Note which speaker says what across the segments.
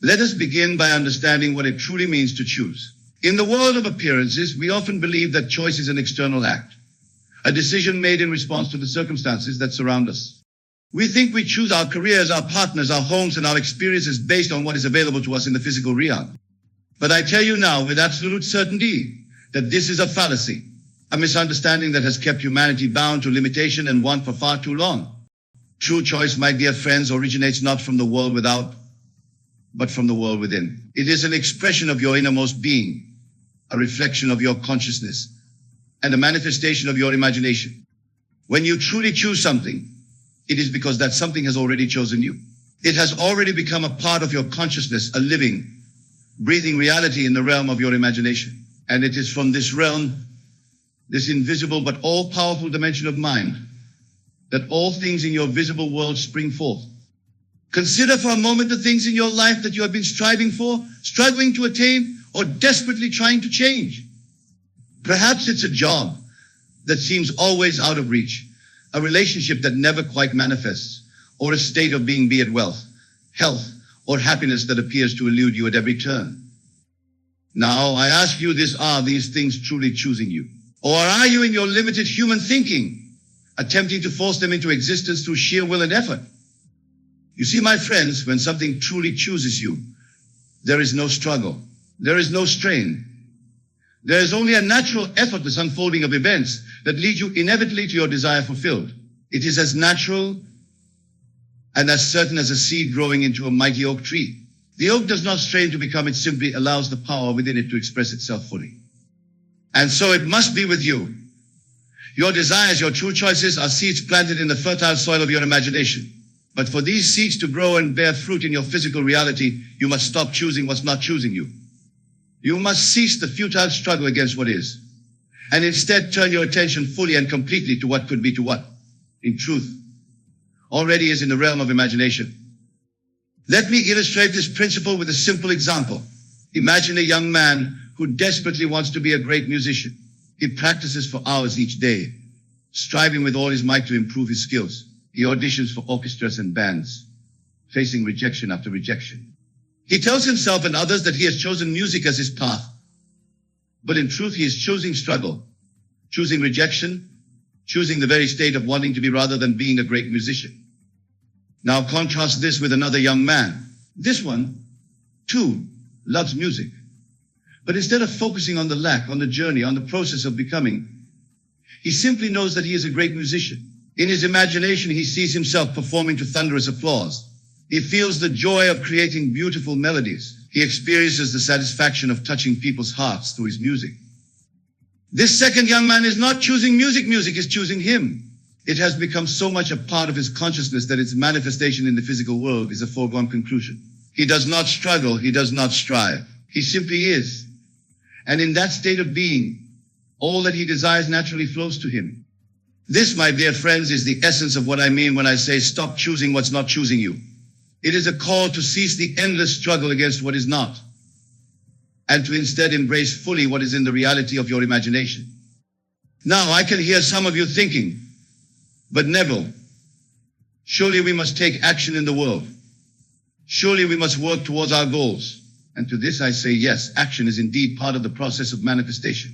Speaker 1: Let us begin by understanding what it truly means to choose. In the world of appearances, we often believe that choice is an external act, a decision made in response to the circumstances that surround us. We think we choose our careers, our partners, our homes, and our experiences based on what is available to us in the physical realm. But I tell you now with absolute certainty that this is a fallacy, a misunderstanding that has kept humanity bound to limitation and want for far too long. True choice, my dear friends, originates not from the world without, but from the world within. It is an expression of your innermost being, a reflection of your consciousness, and a manifestation of your imagination. When you truly choose something, it is because that something has already chosen you. It has already become a part of your consciousness, a living, breathing reality in the realm of your imagination. And it is from this realm, this invisible but all-powerful dimension of mind, that all things in your visible world spring forth. Consider for a moment the things in your life that you have been striving for, struggling to attain, or desperately trying to change. Perhaps it's a job that seems always out of reach, a relationship that never quite manifests, or a state of being, be it wealth, health, or happiness that appears to elude you at every turn. Now, I ask you this, are these things truly choosing you? Or are you in your limited human thinking, attempting to force them into existence through sheer will and effort? You see, my friends, when something truly chooses you, there is no struggle. There is no strain. There is only a natural, effortless unfolding of events that lead you inevitably to your desire fulfilled. It is as natural and as certain as a seed growing into a mighty oak tree. The oak does not strain to become, it simply allows the power within it to express itself fully. And so it must be with you. Your desires, your true choices are seeds planted in the fertile soil of your imagination. But for these seeds to grow and bear fruit in your physical reality, you must stop choosing what's not choosing you. You must cease the futile struggle against what is, and instead turn your attention fully and completely to what could be, to what, in truth, already is in the realm of imagination. Let me illustrate this principle with a simple example. Imagine a young man who desperately wants to be a great musician. He practices for hours each day, striving with all his might to improve his skills. He auditions for orchestras and bands, facing rejection after rejection. He tells himself and others that he has chosen music as his path. But in truth, he is choosing struggle, choosing rejection, choosing the very state of wanting to be rather than being a great musician. Now contrast this with another young man. This one, too, loves music. But instead of focusing on the lack, on the journey, on the process of becoming, he simply knows that he is a great musician. In his imagination, he sees himself performing to thunderous applause. He feels the joy of creating beautiful melodies. He experiences the satisfaction of touching people's hearts through his music. This second young man is not choosing music. Music is choosing him. It has become so much a part of his consciousness that its manifestation in the physical world is a foregone conclusion. He does not struggle. He does not strive. He simply is. And in that state of being, all that he desires naturally flows to him. This, my dear friends, is the essence of what I mean when I say stop choosing what's not choosing you. It is a call to cease the endless struggle against what is not, and to instead embrace fully what is in the reality of your imagination. Now, I can hear some of you thinking, but Neville, surely we must take action in the world. Surely we must work towards our goals. And to this I say, yes, action is indeed part of the process of manifestation.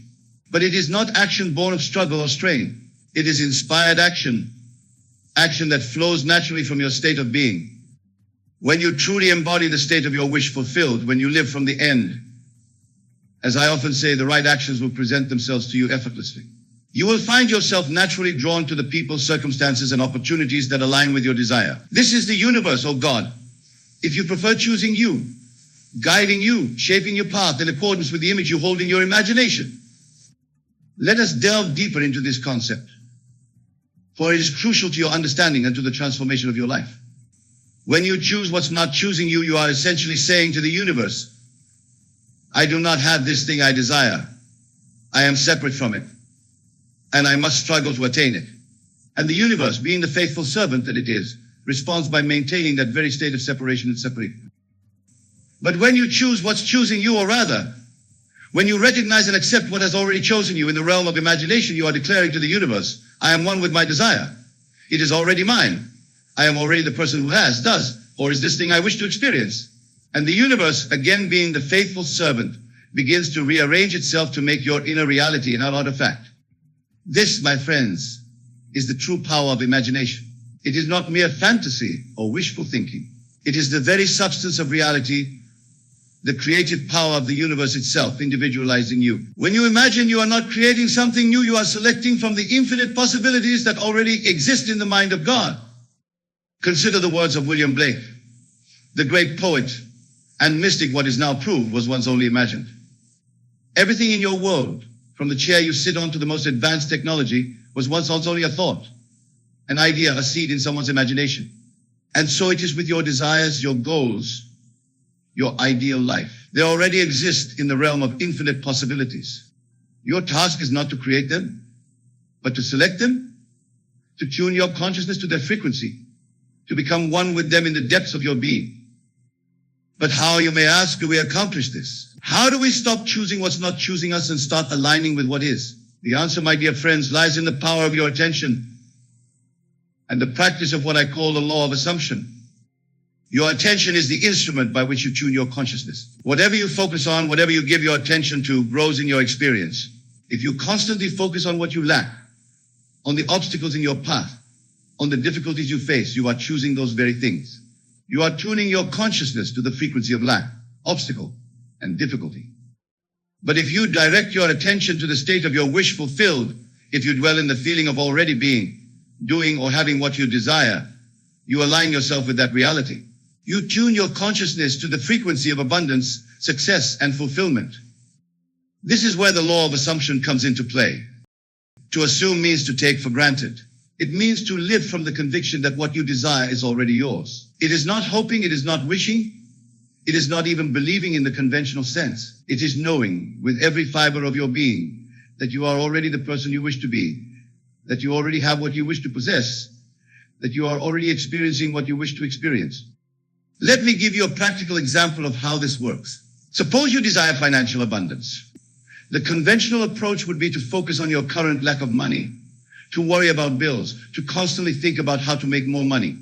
Speaker 1: But it is not action born of struggle or strain. It is inspired action, action that flows naturally from your state of being. When you truly embody the state of your wish fulfilled, when you live from the end, as I often say, the right actions will present themselves to you effortlessly. You will find yourself naturally drawn to the people, circumstances, and opportunities that align with your desire. This is the universe, oh God. If you prefer, choosing you, guiding you, shaping your path in accordance with the image you hold in your imagination. Let us delve deeper into this concept, for it is crucial to your understanding and to the transformation of your life. When you choose what's not choosing you, you are essentially saying to the universe, I do not have this thing I desire. I am separate from it, and I must struggle to attain it. And the universe, being the faithful servant that it is, responds by maintaining that very state of separation and separation. But when you choose what's choosing you, or rather, when you recognize and accept what has already chosen you in the realm of imagination, you are declaring to the universe, I am one with my desire. It is already mine. I am already the person who has, does, or is this thing I wish to experience. And the universe, again being the faithful servant, begins to rearrange itself to make your inner reality an artifact. This, my friends, is the true power of imagination. It is not mere fantasy or wishful thinking. It is the very substance of reality, the creative power of the universe itself, individualized in you. When you imagine, you are not creating something new, you are selecting from the infinite possibilities that already exist in the mind of God. Consider the words of William Blake, the great poet and mystic. What is now proved was once only imagined. Everything in your world, from the chair you sit on to the most advanced technology, was once only a thought, an idea, a seed in someone's imagination. And so it is with your desires, your goals, your ideal life. They already exist in the realm of infinite possibilities. Your task is not to create them, but to select them, to tune your consciousness to their frequency, to become one with them in the depths of your being. But how, you may ask, do we accomplish this? How do we stop choosing what's not choosing us and start aligning with what is? The answer, my dear friends, lies in the power of your attention and the practice of what I call the law of assumption. Your attention is the instrument by which you tune your consciousness. Whatever you focus on, whatever you give your attention to, grows in your experience. If you constantly focus on what you lack, on the obstacles in your path, on the difficulties you face, you are choosing those very things. You are tuning your consciousness to the frequency of lack, obstacle, and difficulty. But if you direct your attention to the state of your wish fulfilled, if you dwell in the feeling of already being, doing, or having what you desire, you align yourself with that reality. You tune your consciousness to the frequency of abundance, success, and fulfillment. This is where the law of assumption comes into play. To assume means to take for granted. It means to live from the conviction that what you desire is already yours. It is not hoping, it is not wishing, it is not even believing in the conventional sense. It is knowing with every fiber of your being that you are already the person you wish to be, that you already have what you wish to possess, that you are already experiencing what you wish to experience. Let me give you a practical example of how this works. Suppose you desire financial abundance. The conventional approach would be to focus on your current lack of money, to worry about bills, to constantly think about how to make more money.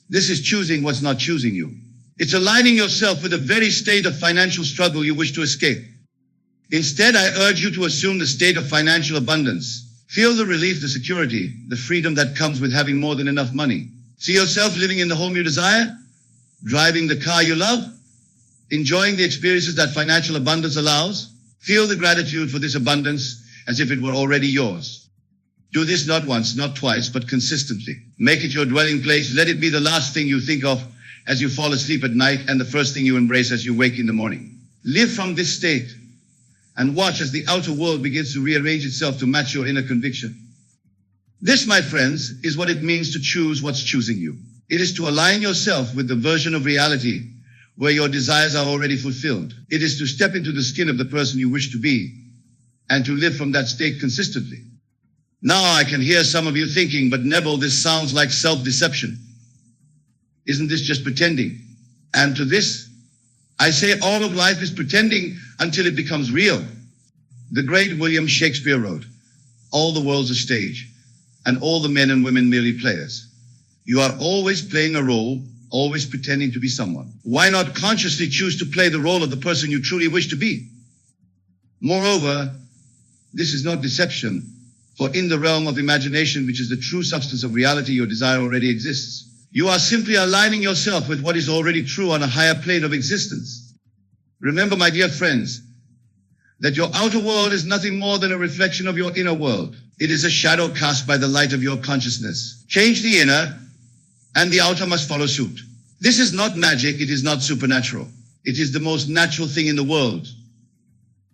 Speaker 1: This is choosing what's not choosing you. It's aligning yourself with the very state of financial struggle you wish to escape. Instead, I urge you to assume the state of financial abundance. Feel the relief, the security, the freedom that comes with having more than enough money. See yourself living in the home you desire, driving the car you love, enjoying the experiences that financial abundance allows. Feel the gratitude for this abundance as if it were already yours. Do this not once, not twice, but consistently. Make it your dwelling place. Let it be the last thing you think of as you fall asleep at night and the first thing you embrace as you wake in the morning. Live from this state and watch as the outer world begins to rearrange itself to match your inner conviction. This, my friends, is what it means to choose what's choosing you. It is to align yourself with the version of reality where your desires are already fulfilled. It is to step into the skin of the person you wish to be and to live from that state consistently. Now I can hear some of you thinking, but Neville, this sounds like self-deception. Isn't this just pretending? And to this, I say all of life is pretending until it becomes real. The great William Shakespeare wrote, "All the world's a stage, and all the men and women merely players." You are always playing a role, always pretending to be someone. Why not consciously choose to play the role of the person you truly wish to be? Moreover, this is not deception, for in the realm of imagination, which is the true substance of reality, your desire already exists. You are simply aligning yourself with what is already true on a higher plane of existence. Remember, my dear friends, that your outer world is nothing more than a reflection of your inner world. It is a shadow cast by the light of your consciousness. Change the inner, and the outer must follow suit. This is not magic, it is not supernatural. It is the most natural thing in the world,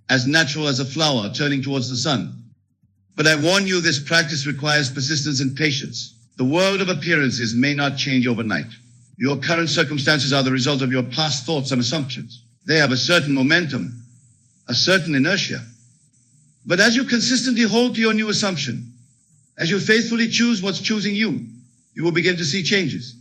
Speaker 1: as natural as a flower turning towards the sun. But I warn you, this practice requires persistence and patience. The world of appearances may not change overnight. Your current circumstances are the result of your past thoughts and assumptions. They have a certain momentum, a certain inertia. But as you consistently hold to your new assumption, as you faithfully choose what's choosing you, you will begin to see changes.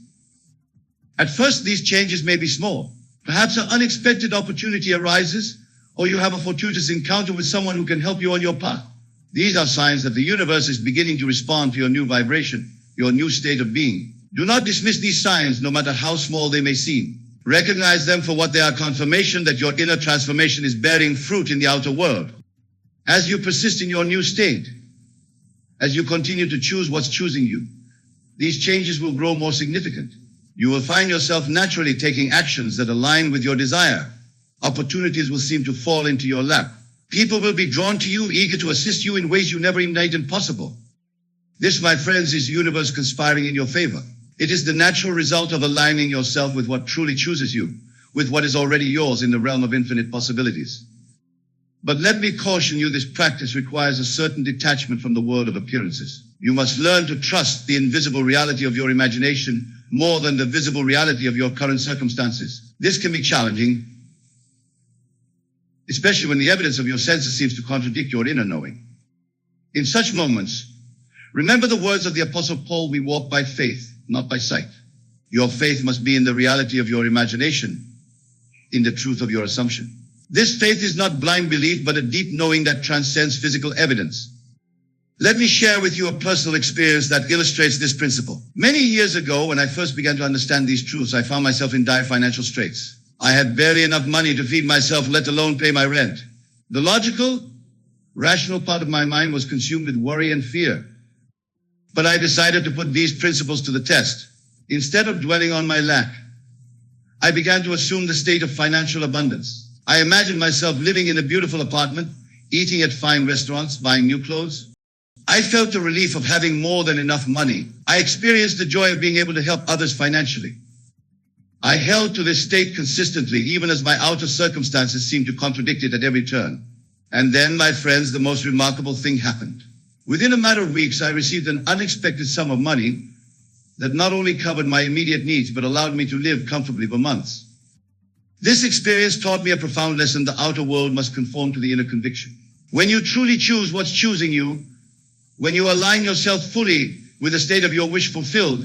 Speaker 1: At first, these changes may be small. Perhaps an unexpected opportunity arises, or you have a fortuitous encounter with someone who can help you on your path. These are signs that the universe is beginning to respond to your new vibration, your new state of being. Do not dismiss these signs, no matter how small they may seem. Recognize them for what they are, confirmation that your inner transformation is bearing fruit in the outer world. As you persist in your new state, as you continue to choose what's choosing you, these changes will grow more significant. You will find yourself naturally taking actions that align with your desire. Opportunities will seem to fall into your lap. People will be drawn to you, eager to assist you in ways you never imagined possible. This, my friends, is the universe conspiring in your favor. It is the natural result of aligning yourself with what truly chooses you, with what is already yours in the realm of infinite possibilities. But let me caution you, this practice requires a certain detachment from the world of appearances. You must learn to trust the invisible reality of your imagination more than the visible reality of your current circumstances. This can be challenging, especially when the evidence of your senses seems to contradict your inner knowing. In such moments, remember the words of the Apostle Paul, we walk by faith, not by sight. Your faith must be in the reality of your imagination, in the truth of your assumption. This faith is not blind belief, but a deep knowing that transcends physical evidence. Let me share with you a personal experience that illustrates this principle. Many years ago, when I first began to understand these truths, I found myself in dire financial straits. I had barely enough money to feed myself, let alone pay my rent. The logical, rational part of my mind was consumed with worry and fear. But I decided to put these principles to the test. Instead of dwelling on my lack, I began to assume the state of financial abundance. I imagined myself living in a beautiful apartment, eating at fine restaurants, buying new clothes. I felt the relief of having more than enough money. I experienced the joy of being able to help others financially. I held to this state consistently, even as my outer circumstances seemed to contradict it at every turn. And then, my friends, the most remarkable thing happened. Within a matter of weeks, I received an unexpected sum of money that not only covered my immediate needs, but allowed me to live comfortably for months. This experience taught me a profound lesson: the outer world must conform to the inner conviction. When you truly choose what's choosing you, when you align yourself fully with the state of your wish fulfilled,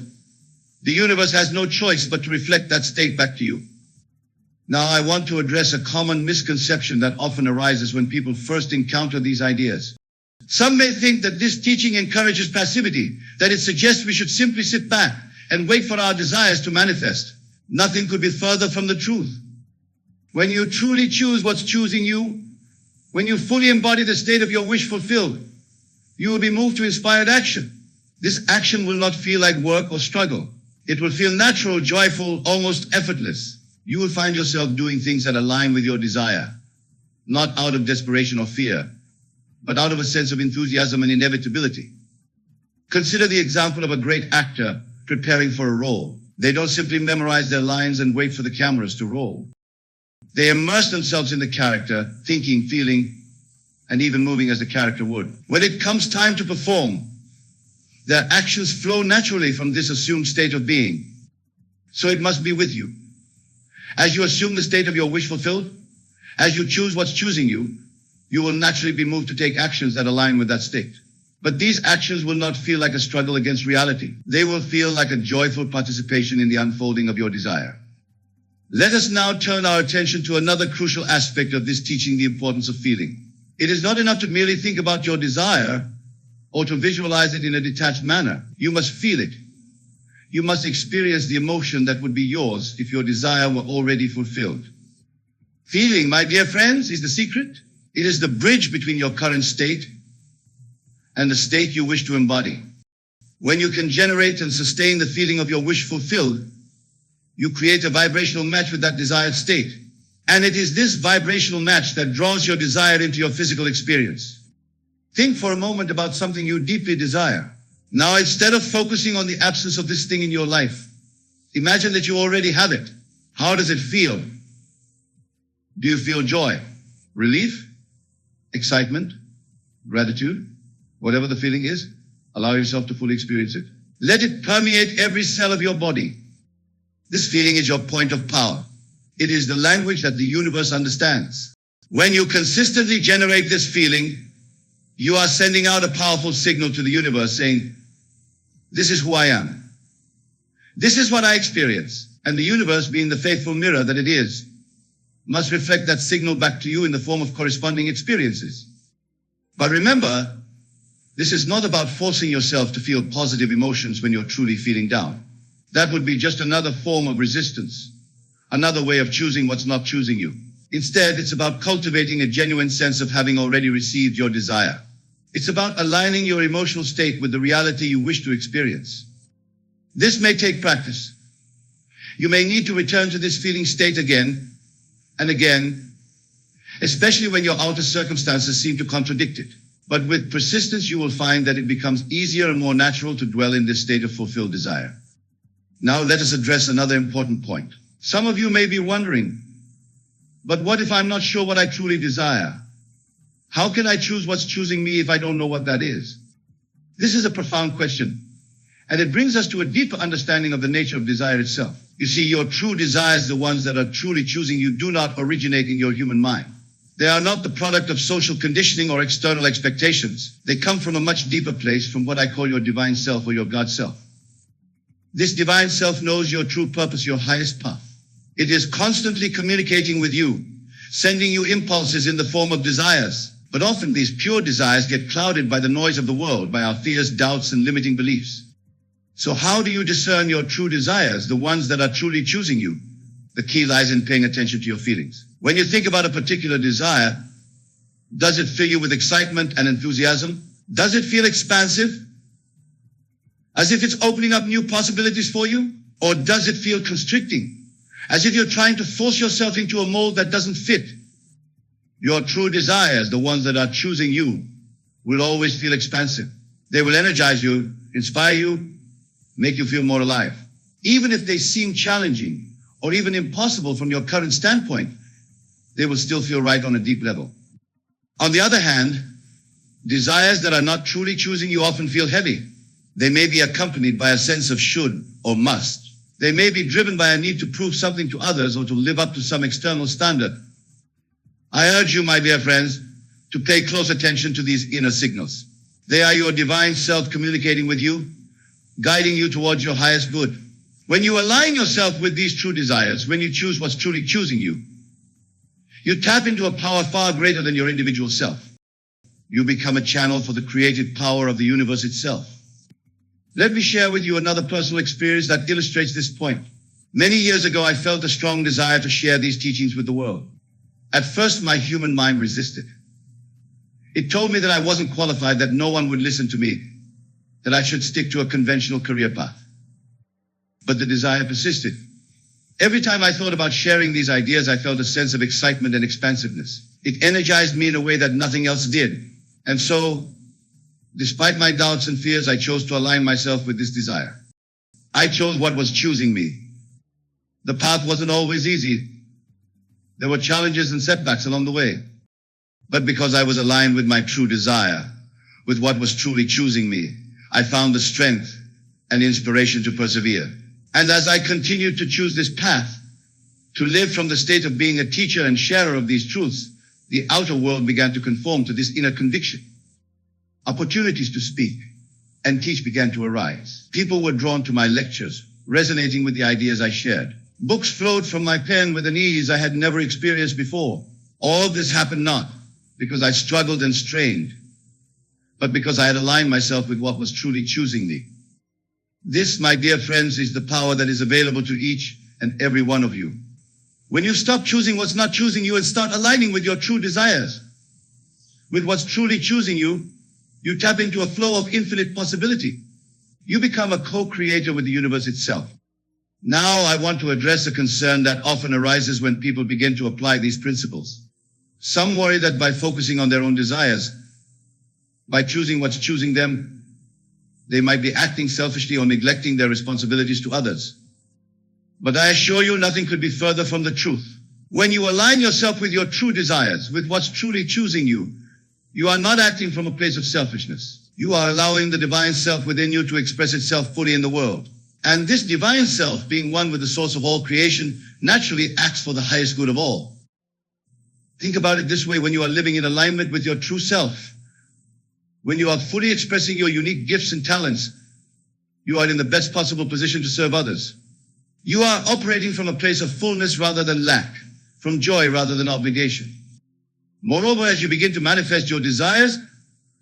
Speaker 1: the universe has no choice but to reflect that state back to you. Now, I want to address a common misconception that often arises when people first encounter these ideas. Some may think that this teaching encourages passivity, that it suggests we should simply sit back and wait for our desires to manifest. Nothing could be further from the truth. When you truly choose what's choosing you, when you fully embody the state of your wish fulfilled, you will be moved to inspired action. This action will not feel like work or struggle. It will feel natural, joyful, almost effortless. You will find yourself doing things that align with your desire, not out of desperation or fear, but out of a sense of enthusiasm and inevitability. Consider the example of a great actor preparing for a role. They don't simply memorize their lines and wait for the cameras to roll. They immerse themselves in the character, thinking, feeling, and even moving as the character would. When it comes time to perform, their actions flow naturally from this assumed state of being. So it must be with you. As you assume the state of your wish fulfilled, as you choose what's choosing you, you will naturally be moved to take actions that align with that state. But these actions will not feel like a struggle against reality. They will feel like a joyful participation in the unfolding of your desire. Let us now turn our attention to another crucial aspect of this teaching: the importance of feeling. It is not enough to merely think about your desire or to visualize it in a detached manner. You must feel it. You must experience the emotion that would be yours if your desire were already fulfilled. Feeling, my dear friends, is the secret. It is the bridge between your current state and the state you wish to embody. When you can generate and sustain the feeling of your wish fulfilled, you create a vibrational match with that desired state. And it is this vibrational match that draws your desire into your physical experience. Think for a moment about something you deeply desire. Now, instead of focusing on the absence of this thing in your life, imagine that you already have it. How does it feel? Do you feel joy, relief, excitement, gratitude? Whatever the feeling is, allow yourself to fully experience it. Let it permeate every cell of your body. This feeling is your point of power. It is the language that the universe understands. When you consistently generate this feeling, you are sending out a powerful signal to the universe saying, this is who I am. This is what I experience. And the universe, being the faithful mirror that it is, must reflect that signal back to you in the form of corresponding experiences. But remember, this is not about forcing yourself to feel positive emotions when you're truly feeling down. That would be just another form of resistance, another way of choosing what's not choosing you. Instead, it's about cultivating a genuine sense of having already received your desire. It's about aligning your emotional state with the reality you wish to experience. This may take practice. You may need to return to this feeling state again and again, especially when your outer circumstances seem to contradict it. But with persistence, you will find that it becomes easier and more natural to dwell in this state of fulfilled desire. Now let us address another important point. Some of you may be wondering, but what if I'm not sure what I truly desire? How can I choose what's choosing me if I don't know what that is? This is a profound question, and it brings us to a deeper understanding of the nature of desire itself. You see, your true desires, the ones that are truly choosing you, do not originate in your human mind. They are not the product of social conditioning or external expectations. They come from a much deeper place, from what I call your divine self or your God self. This divine self knows your true purpose, your highest path. It is constantly communicating with you, sending you impulses in the form of desires. But often these pure desires get clouded by the noise of the world, by our fears, doubts, and limiting beliefs. So how do you discern your true desires, the ones that are truly choosing you? The key lies in paying attention to your feelings. When you think about a particular desire, does it fill you with excitement and enthusiasm? Does it feel expansive, as if it's opening up new possibilities for you? Or does it feel constricting, as if you're trying to force yourself into a mold that doesn't fit? Your true desires, the ones that are choosing you, will always feel expansive. They will energize you, inspire you, make you feel more alive. Even if they seem challenging or even impossible from your current standpoint, they will still feel right on a deep level. On the other hand, desires that are not truly choosing you often feel heavy. They may be accompanied by a sense of should or must. They may be driven by a need to prove something to others or to live up to some external standard. I urge you, my dear friends, to pay close attention to these inner signals. They are your divine self communicating with you, guiding you towards your highest good. When you align yourself with these true desires, when you choose what's truly choosing you, you tap into a power far greater than your individual self. You become a channel for the creative power of the universe itself. Let me share with you another personal experience that illustrates this point. Many years ago, I felt a strong desire to share these teachings with the world. At first, my human mind resisted. It told me that I wasn't qualified, that no one would listen to me, that I should stick to a conventional career path. But the desire persisted. Every time I thought about sharing these ideas, I felt a sense of excitement and expansiveness. It energized me in a way that nothing else did. And so, despite my doubts and fears, I chose to align myself with this desire. I chose what was choosing me. The path wasn't always easy. There were challenges and setbacks along the way. But because I was aligned with my true desire, with what was truly choosing me, I found the strength and inspiration to persevere. And as I continued to choose this path, to live from the state of being a teacher and sharer of these truths, the outer world began to conform to this inner conviction. Opportunities to speak and teach began to arise. People were drawn to my lectures, resonating with the ideas I shared. Books flowed from my pen with an ease I had never experienced before. All of this happened not because I struggled and strained, but because I had aligned myself with what was truly choosing me. This, my dear friends, is the power that is available to each and every one of you. When you stop choosing what's not choosing you and start aligning with your true desires, with what's truly choosing you, you tap into a flow of infinite possibility. You become a co-creator with the universe itself. Now I want to address a concern that often arises when people begin to apply these principles. Some worry that by focusing on their own desires, by choosing what's choosing them, they might be acting selfishly or neglecting their responsibilities to others. But I assure you, nothing could be further from the truth. When you align yourself with your true desires, with what's truly choosing you, you are not acting from a place of selfishness. You are allowing the divine self within you to express itself fully in the world. And this divine self, being one with the source of all creation, naturally acts for the highest good of all. Think about it this way: when you are living in alignment with your true self, when you are fully expressing your unique gifts and talents, you are in the best possible position to serve others. You are operating from a place of fullness rather than lack, from joy rather than obligation. Moreover, as you begin to manifest your desires,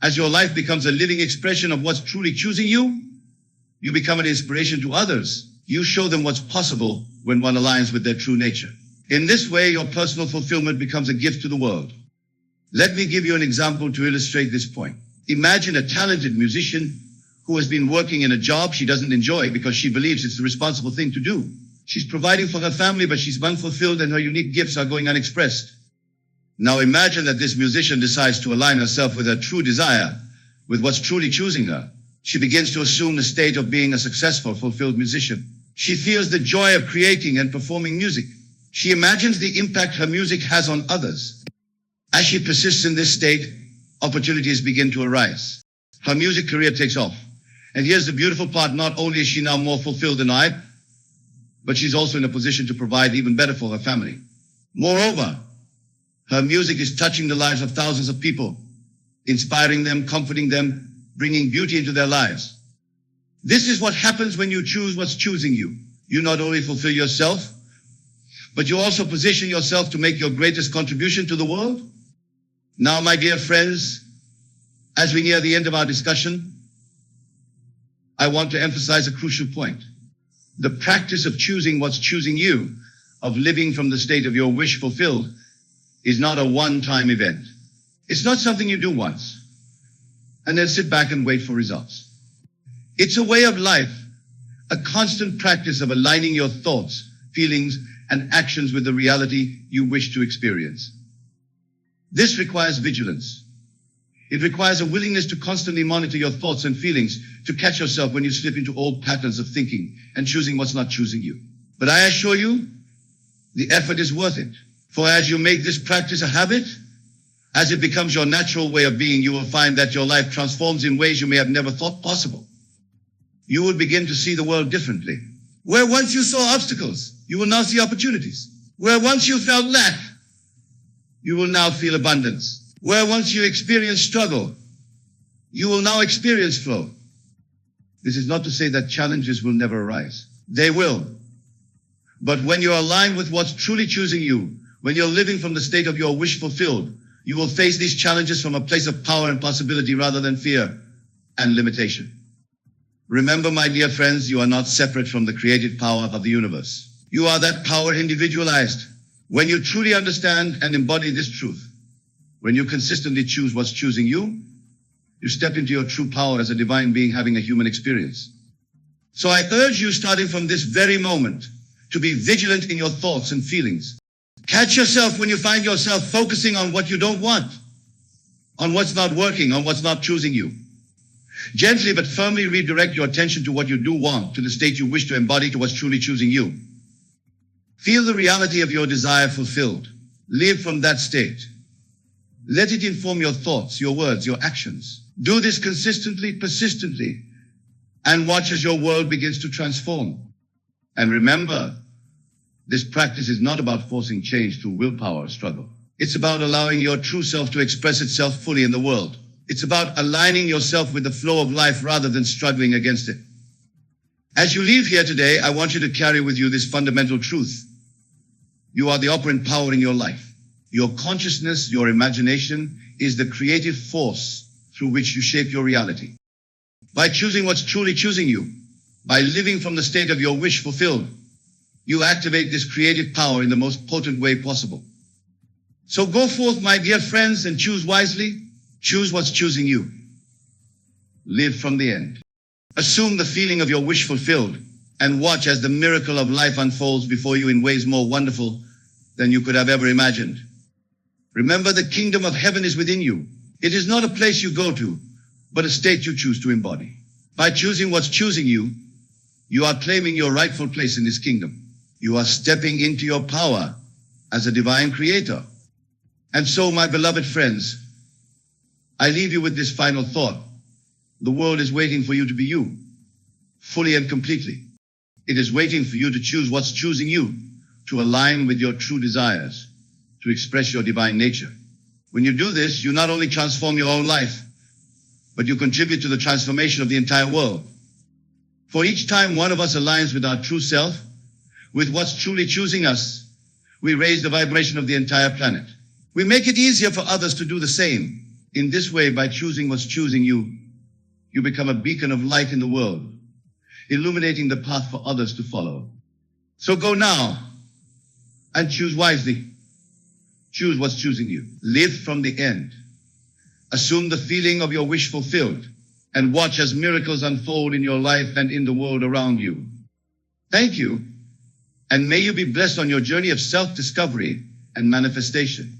Speaker 1: as your life becomes a living expression of what's truly choosing you, you become an inspiration to others. You show them what's possible when one aligns with their true nature. In this way, your personal fulfillment becomes a gift to the world. Let me give you an example to illustrate this point. Imagine a talented musician who has been working in a job she doesn't enjoy because she believes it's the responsible thing to do. She's providing for her family, but she's unfulfilled and her unique gifts are going unexpressed. Now imagine that this musician decides to align herself with her true desire, with what's truly choosing her. She begins to assume the state of being a successful, fulfilled musician. She feels the joy of creating and performing music. She imagines the impact her music has on others. As she persists in this state, opportunities begin to arise. Her music career takes off. And here's the beautiful part, not only is she now more fulfilled than I, but she's also in a position to provide even better for her family. Moreover, her music is touching the lives of thousands of people, inspiring them, comforting them, bringing beauty into their lives. This is what happens when you choose what's choosing you. You not only fulfill yourself, but you also position yourself to make your greatest contribution to the world. Now, my dear friends, as we near the end of our discussion, I want to emphasize a crucial point. The practice of choosing what's choosing you, of living from the state of your wish fulfilled, is not a one-time event. It's not something you do once and then sit back and wait for results. It's a way of life, a constant practice of aligning your thoughts, feelings, and actions with the reality you wish to experience. This requires vigilance. It requires a willingness to constantly monitor your thoughts and feelings, to catch yourself when you slip into old patterns of thinking and choosing what's not choosing you. But I assure you, the effort is worth it. For as you make this practice a habit, as it becomes your natural way of being, you will find that your life transforms in ways you may have never thought possible. You will begin to see the world differently. Where once you saw obstacles, you will now see opportunities. Where once you felt lack, you will now feel abundance. Where once you experienced struggle, you will now experience flow. This is not to say that challenges will never arise. They will. But when you're aligned with what's truly choosing you, when you're living from the state of your wish fulfilled, you will face these challenges from a place of power and possibility rather than fear and limitation. Remember, my dear friends, you are not separate from the creative power of the universe. You are that power individualized. When you truly understand and embody this truth, when you consistently choose what's choosing you, you step into your true power as a divine being having a human experience. So I urge you, starting from this very moment, to be vigilant in your thoughts and feelings. Catch yourself when you find yourself focusing on what you don't want, on what's not working, on what's not choosing you. Gently but firmly redirect your attention to what you do want, to the state you wish to embody, to what's truly choosing you. Feel the reality of your desire fulfilled. Live from that state. Let it inform your thoughts, your words, your actions. Do this consistently, persistently, and watch as your world begins to transform. And remember, this practice is not about forcing change through willpower or struggle. It's about allowing your true self to express itself fully in the world. It's about aligning yourself with the flow of life rather than struggling against it. As you leave here today, I want you to carry with you this fundamental truth. You are the operant power in your life. Your consciousness, your imagination, is the creative force through which you shape your reality. By choosing what's truly choosing you, by living from the state of your wish fulfilled, you activate this creative power in the most potent way possible. So go forth, my dear friends, and choose wisely. Choose what's choosing you. Live from the end. Assume the feeling of your wish fulfilled and watch as the miracle of life unfolds before you in ways more wonderful than you could have ever imagined. Remember, the kingdom of heaven is within you. It is not a place you go to, but a state you choose to embody. By choosing what's choosing you, you are claiming your rightful place in this kingdom. You are stepping into your power as a divine creator. And so, my beloved friends, I leave you with this final thought. The world is waiting for you to be you, fully and completely. It is waiting for you to choose what's choosing you, to align with your true desires, to express your divine nature. When you do this, you not only transform your own life, but you contribute to the transformation of the entire world. For each time one of us aligns with our true self, with what's truly choosing us, we raise the vibration of the entire planet. We make it easier for others to do the same. In this way, by choosing what's choosing you, you become a beacon of light in the world. illuminating the path for others to follow. So go now and choose wisely. Choose what's choosing you. Live from the end. Assume the feeling of your wish fulfilled and watch as miracles unfold in your life and in the world around you. Thank you, and may you be blessed on your journey of self-discovery and manifestation.